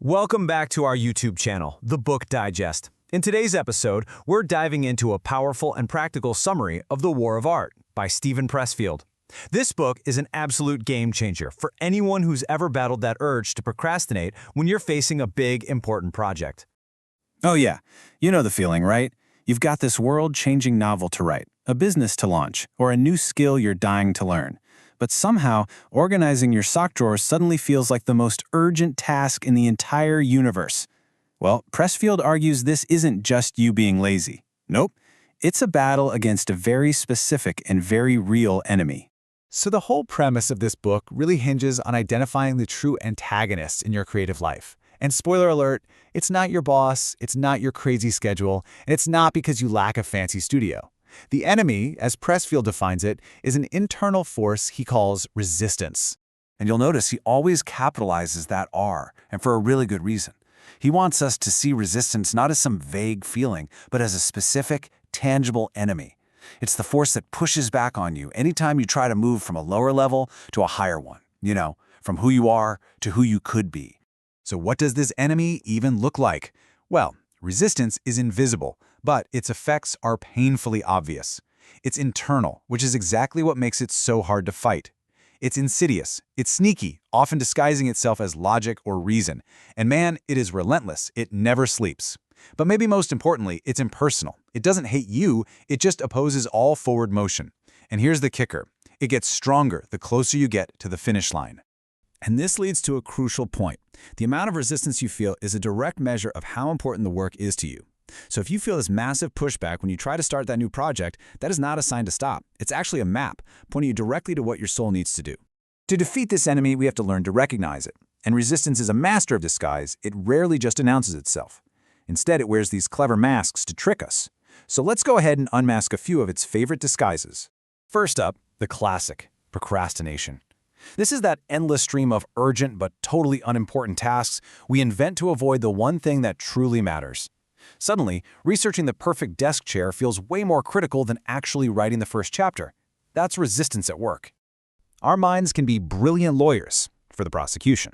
Welcome back to our YouTube channel, The Book Digest. In today's episode, we're diving into a powerful and practical summary of The War of Art by Steven Pressfield. This book is an absolute game changer for anyone who's ever battled that urge to procrastinate when you're facing a big, important project. Oh yeah, you know the feeling, right? You've got this world-changing novel to write, a business to launch, or a new skill you're dying to learn. But somehow, organizing your sock drawers suddenly feels like the most urgent task in the entire universe. Well, Pressfield argues this isn't just you being lazy. Nope, it's a battle against a very specific and very real enemy. So the whole premise of this book really hinges on identifying the true antagonists in your creative life. And spoiler alert, it's not your boss, it's not your crazy schedule, and it's not because you lack a fancy studio. The enemy, as Pressfield defines it, is an internal force he calls resistance. And you'll notice he always capitalizes that R, and for a really good reason. He wants us to see resistance not as some vague feeling, but as a specific, tangible enemy. It's the force that pushes back on you anytime you try to move from a lower level to a higher one. From who you are to who you could be. So what does this enemy even look like? Well, resistance is invisible, but its effects are painfully obvious. It's internal, which is exactly what makes it so hard to fight. It's insidious, it's sneaky, often disguising itself as logic or reason. And man, it is relentless, it never sleeps. But maybe most importantly, it's impersonal. It doesn't hate you, it just opposes all forward motion. And here's the kicker. It gets stronger the closer you get to the finish line. And this leads to a crucial point. The amount of resistance you feel is a direct measure of how important the work is to you. So if you feel this massive pushback when you try to start that new project, that is not a sign to stop. It's actually a map, pointing you directly to what your soul needs to do. To defeat this enemy, we have to learn to recognize it. And resistance is a master of disguise. It rarely just announces itself. Instead, it wears these clever masks to trick us. So let's go ahead and unmask a few of its favorite disguises. First up, the classic, procrastination. This is that endless stream of urgent but totally unimportant tasks we invent to avoid the one thing that truly matters. Suddenly, researching the perfect desk chair feels way more critical than actually writing the first chapter. That's resistance at work. Our minds can be brilliant lawyers for the prosecution.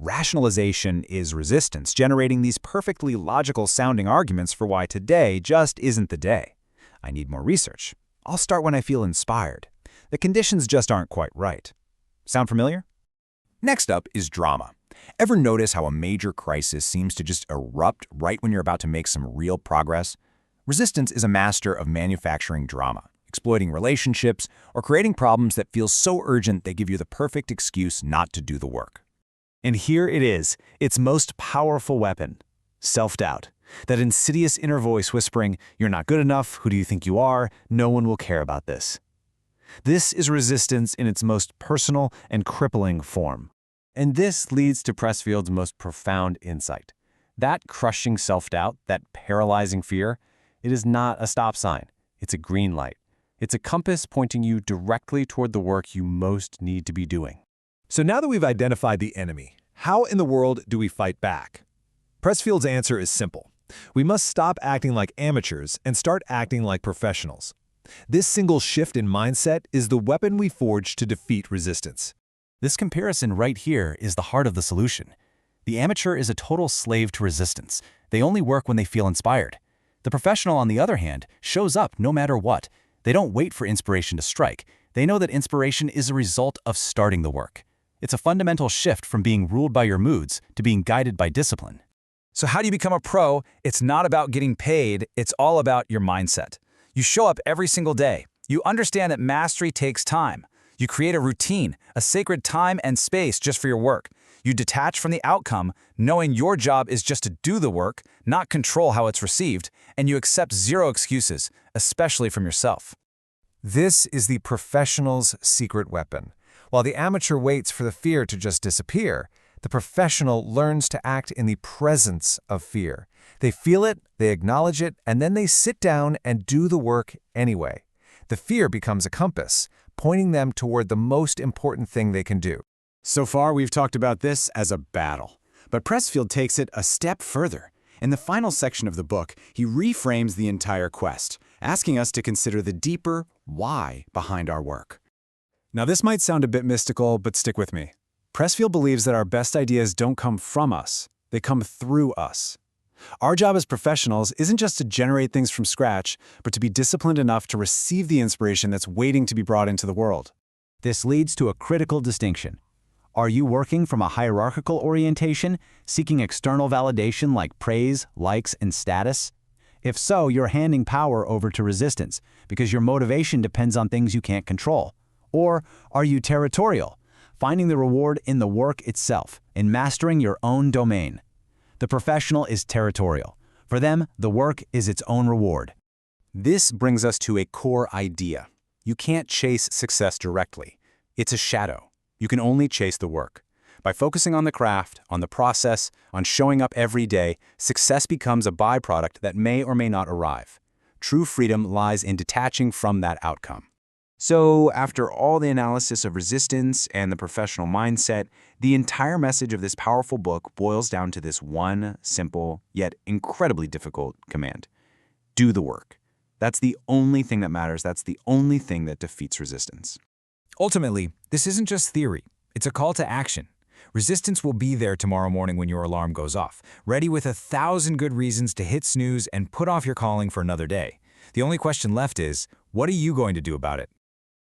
Rationalization is resistance, generating these perfectly logical-sounding arguments for why today just isn't the day. I need more research. I'll start when I feel inspired. The conditions just aren't quite right. Sound familiar? Next up is drama. Ever notice how a major crisis seems to just erupt right when you're about to make some real progress? Resistance is a master of manufacturing drama, exploiting relationships, or creating problems that feel so urgent they give you the perfect excuse not to do the work. And here it is, its most powerful weapon, self-doubt. That insidious inner voice whispering, "You're not good enough, who do you think you are? No one will care about this." This is resistance in its most personal and crippling form. And this leads to Pressfield's most profound insight. That crushing self-doubt, that paralyzing fear, it is not a stop sign. It's a green light. It's a compass pointing you directly toward the work you most need to be doing. So now that we've identified the enemy, how in the world do we fight back? Pressfield's answer is simple. We must stop acting like amateurs and start acting like professionals. This single shift in mindset is the weapon we forge to defeat resistance. This comparison right here is the heart of the solution. The amateur is a total slave to resistance. They only work when they feel inspired. The professional, on the other hand, shows up no matter what. They don't wait for inspiration to strike. They know that inspiration is a result of starting the work. It's a fundamental shift from being ruled by your moods to being guided by discipline. So how do you become a pro? It's not about getting paid, it's all about your mindset. You show up every single day. You understand that mastery takes time. You create a routine, a sacred time and space just for your work. You detach from the outcome, knowing your job is just to do the work, not control how it's received, and you accept zero excuses, especially from yourself. This is the professional's secret weapon. While the amateur waits for the fear to just disappear, the professional learns to act in the presence of fear. They feel it, they acknowledge it, and then they sit down and do the work anyway. The fear becomes a compass, pointing them toward the most important thing they can do. So far, we've talked about this as a battle. But Pressfield takes it a step further. In the final section of the book, he reframes the entire quest, asking us to consider the deeper why behind our work. Now, this might sound a bit mystical, but stick with me. Pressfield believes that our best ideas don't come from us. They come through us. Our job as professionals isn't just to generate things from scratch, but to be disciplined enough to receive the inspiration that's waiting to be brought into the world. This leads to a critical distinction. Are you working from a hierarchical orientation, seeking external validation like praise, likes, and status? If so, you're handing power over to resistance because your motivation depends on things you can't control. Or are you territorial, finding the reward in the work itself, in mastering your own domain? The professional is territorial. For them, the work is its own reward. This brings us to a core idea. You can't chase success directly. It's a shadow. You can only chase the work. By focusing on the craft, on the process, on showing up every day, success becomes a byproduct that may or may not arrive. True freedom lies in detaching from that outcome. So, after all the analysis of resistance and the professional mindset, the entire message of this powerful book boils down to this one simple, yet incredibly difficult command. Do the work. That's the only thing that matters. That's the only thing that defeats resistance. Ultimately, this isn't just theory. It's a call to action. Resistance will be there tomorrow morning when your alarm goes off, ready with 1,000 good reasons to hit snooze and put off your calling for another day. The only question left is, what are you going to do about it?